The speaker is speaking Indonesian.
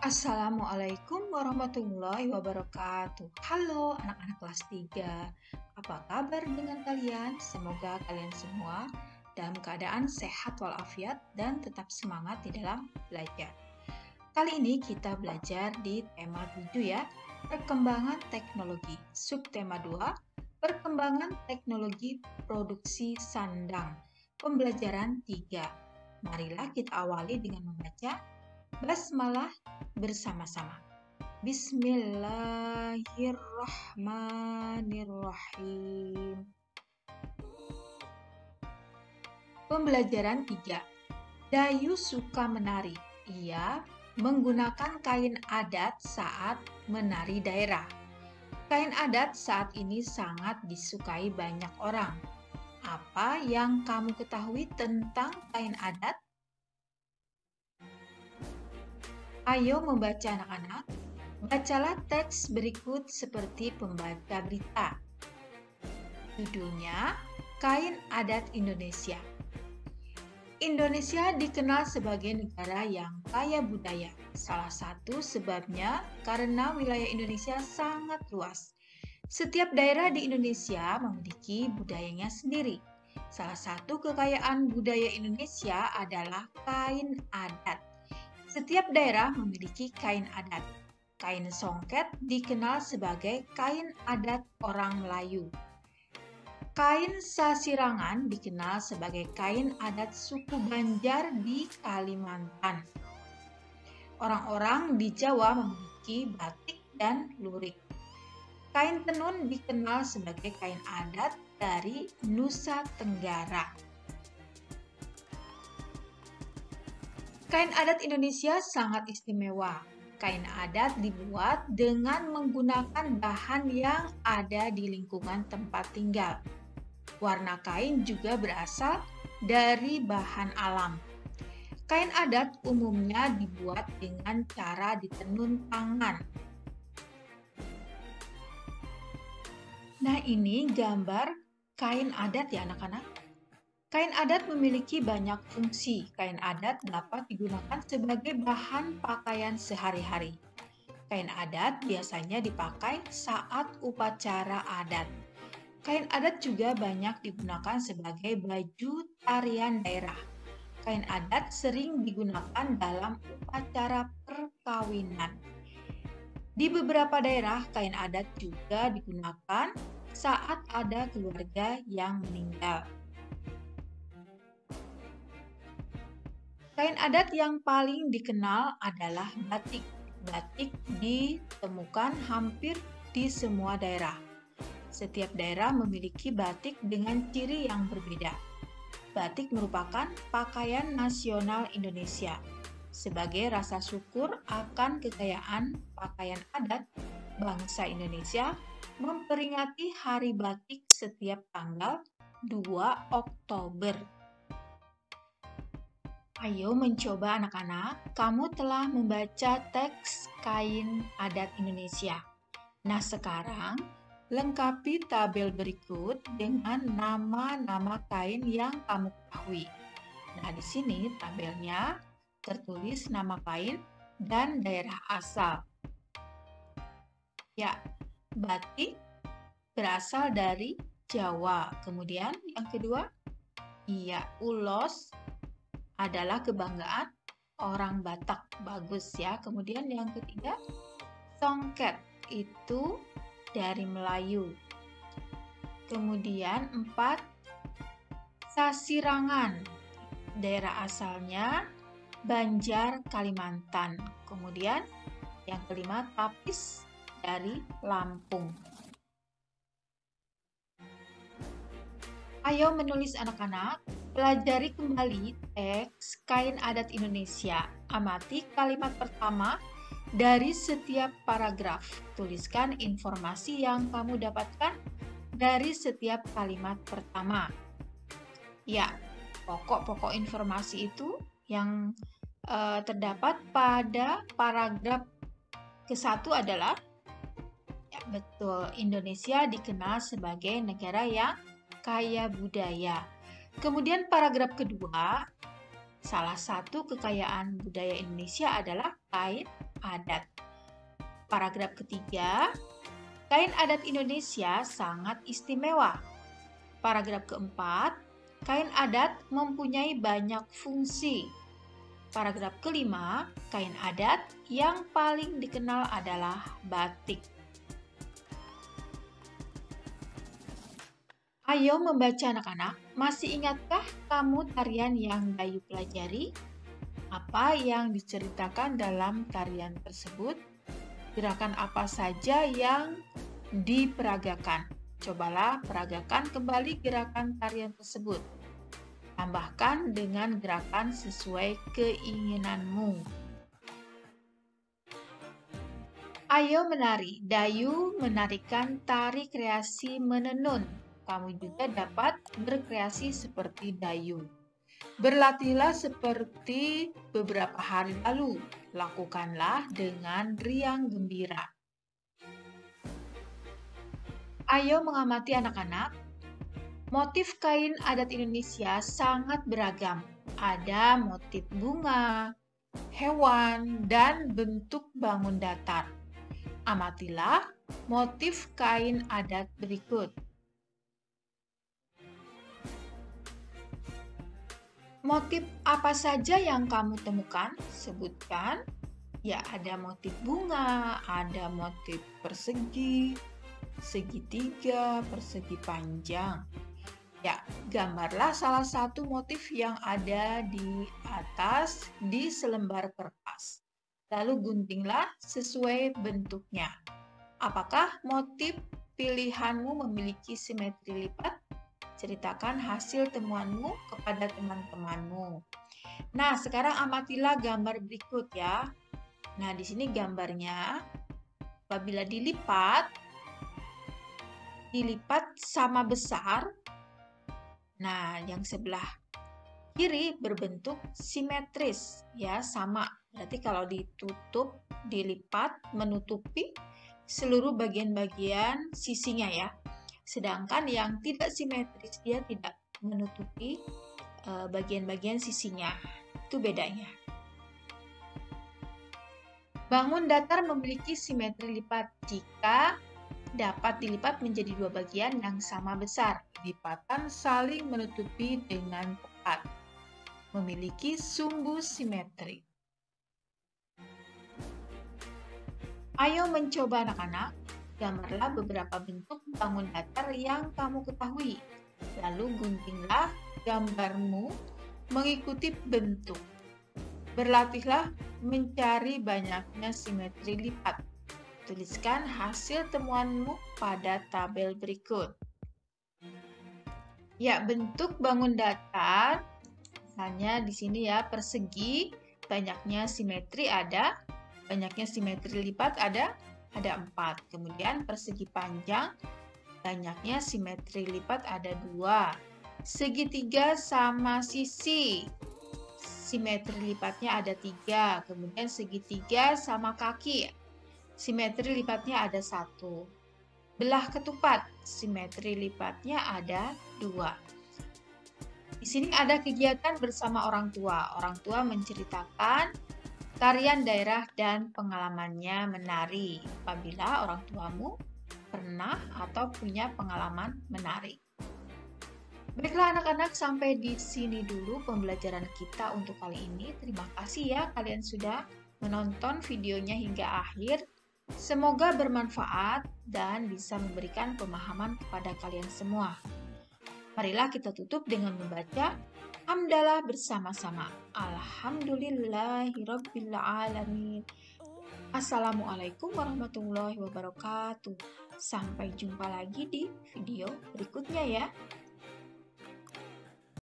Assalamualaikum warahmatullahi wabarakatuh. Halo anak-anak kelas 3. Apa kabar dengan kalian? Semoga kalian semua dalam keadaan sehat walafiat dan tetap semangat di dalam belajar. Kali ini kita belajar di tema 7 ya, perkembangan teknologi. Subtema 2, perkembangan teknologi produksi sandang. Pembelajaran 3. Marilah kita awali dengan membaca basmalah bersama-sama. Bismillahirrahmanirrahim. Pembelajaran 3. Dayu suka menari. Ia menggunakan kain adat saat menari daerah. Kain adat saat ini sangat disukai banyak orang. Apa yang kamu ketahui tentang kain adat? Ayo membaca anak-anak. Bacalah teks berikut seperti pembaca berita. Judulnya, Kain Adat Indonesia. Indonesia dikenal sebagai negara yang kaya budaya. Salah satu sebabnya karena wilayah Indonesia sangat luas. Setiap daerah di Indonesia memiliki budayanya sendiri. Salah satu kekayaan budaya Indonesia adalah kain adat. Setiap daerah memiliki kain adat. Kain songket dikenal sebagai kain adat orang Melayu. Kain sasirangan dikenal sebagai kain adat suku Banjar di Kalimantan. Orang-orang di Jawa memiliki batik dan lurik. Kain tenun dikenal sebagai kain adat dari Nusa Tenggara. Kain adat Indonesia sangat istimewa. Kain adat dibuat dengan menggunakan bahan yang ada di lingkungan tempat tinggal. Warna kain juga berasal dari bahan alam. Kain adat umumnya dibuat dengan cara ditenun tangan. Nah, ini gambar kain adat ya anak-anak. Kain adat memiliki banyak fungsi. Kain adat dapat digunakan sebagai bahan pakaian sehari-hari. Kain adat biasanya dipakai saat upacara adat. Kain adat juga banyak digunakan sebagai baju tarian daerah. Kain adat sering digunakan dalam upacara perkawinan. Di beberapa daerah, kain adat juga digunakan saat ada keluarga yang meninggal. Kain adat yang paling dikenal adalah batik. Batik ditemukan hampir di semua daerah. Setiap daerah memiliki batik dengan ciri yang berbeda. Batik merupakan pakaian nasional Indonesia. Sebagai rasa syukur akan kekayaan pakaian adat, bangsa Indonesia memperingati Hari Batik setiap tanggal 2 Oktober. Ayo mencoba anak-anak, kamu telah membaca teks kain adat Indonesia. Nah sekarang, lengkapi tabel berikut dengan nama-nama kain yang kamu ketahui. Nah di sini tabelnya tertulis nama kain dan daerah asal. Ya, batik berasal dari Jawa. Kemudian yang kedua, ulos adalah kebanggaan orang Batak. Bagus ya. Kemudian yang ketiga, songket itu dari Melayu. Kemudian 4, sasirangan. Daerah asalnya Banjar, Kalimantan. Kemudian yang kelima, tapis dari Lampung. Ayo menulis anak-anak. Pelajari kembali teks kain adat Indonesia. Amati kalimat pertama dari setiap paragraf. Tuliskan informasi yang kamu dapatkan dari setiap kalimat pertama. Ya, pokok-pokok informasi itu yang terdapat pada paragraf ke-1 adalah, ya betul, Indonesia dikenal sebagai negara yang kaya budaya. Kemudian paragraf kedua, Salah satu kekayaan budaya Indonesia adalah kain adat. Paragraf ketiga, kain adat Indonesia sangat istimewa. Paragraf keempat, kain adat mempunyai banyak fungsi. Paragraf kelima, kain adat yang paling dikenal adalah batik. Ayo membaca anak-anak, masih ingatkah kamu tarian yang Dayu pelajari? Apa yang diceritakan dalam tarian tersebut? Gerakan apa saja yang diperagakan? Cobalah peragakan kembali gerakan tarian tersebut. Tambahkan dengan gerakan sesuai keinginanmu. Ayo menari. Dayu menarikan tari kreasi menenun. Kamu juga dapat berkreasi seperti Dayu. Berlatihlah seperti beberapa hari lalu. Lakukanlah dengan riang gembira. Ayo mengamati anak-anak. Motif kain adat Indonesia sangat beragam. Ada motif bunga, hewan, dan bentuk bangun datar. Amatilah motif kain adat berikut. Motif apa saja yang kamu temukan? Sebutkan. Ya, ada motif bunga, ada motif persegi, segitiga, persegi panjang. Ya, gambarlah salah satu motif yang ada di atas di selembar kertas. Lalu guntinglah sesuai bentuknya. Apakah motif pilihanmu memiliki simetri lipat? Ceritakan hasil temuanmu kepada teman-temanmu. Nah, sekarang amatilah gambar berikut ya. Nah, di sini gambarnya apabila dilipat sama besar. Nah, yang sebelah kiri berbentuk simetris ya, sama. Berarti kalau ditutup, dilipat, menutupi seluruh bagian-bagian sisinya ya. Sedangkan yang tidak simetris, dia tidak menutupi bagian-bagian sisinya. Itu bedanya. Bangun datar memiliki simetri lipat jika dapat dilipat menjadi dua bagian yang sama besar. Lipatan saling menutupi dengan tepat. Memiliki sumbu simetri. Ayo mencoba anak-anak. Gambarlah beberapa bentuk bangun datar yang kamu ketahui. Lalu guntinglah gambarmu mengikuti bentuk. Berlatihlah mencari banyaknya simetri lipat. Tuliskan hasil temuanmu pada tabel berikut. Ya, bentuk bangun datar, misalnya di sini ya, persegi, banyaknya simetri ada, banyaknya simetri lipat ada 4. Kemudian persegi panjang, banyaknya simetri lipat ada 2. Segitiga sama sisi, simetri lipatnya ada 3. Kemudian segitiga sama kaki, simetri lipatnya ada 1. Belah ketupat, simetri lipatnya ada 2. Di sini ada kegiatan bersama orang tua. Orang tua menceritakan tarian daerah dan pengalamannya menari apabila orang tuamu pernah atau punya pengalaman menari. Baiklah anak-anak, sampai di sini dulu pembelajaran kita untuk kali ini. Terima kasih ya kalian sudah menonton videonya hingga akhir. Semoga bermanfaat dan bisa memberikan pemahaman kepada kalian semua. Marilah kita tutup dengan membaca hamdalah bersama-sama. Alhamdulillahirrabbilalamin. Assalamualaikum warahmatullahi wabarakatuh. Sampai jumpa lagi di video berikutnya ya.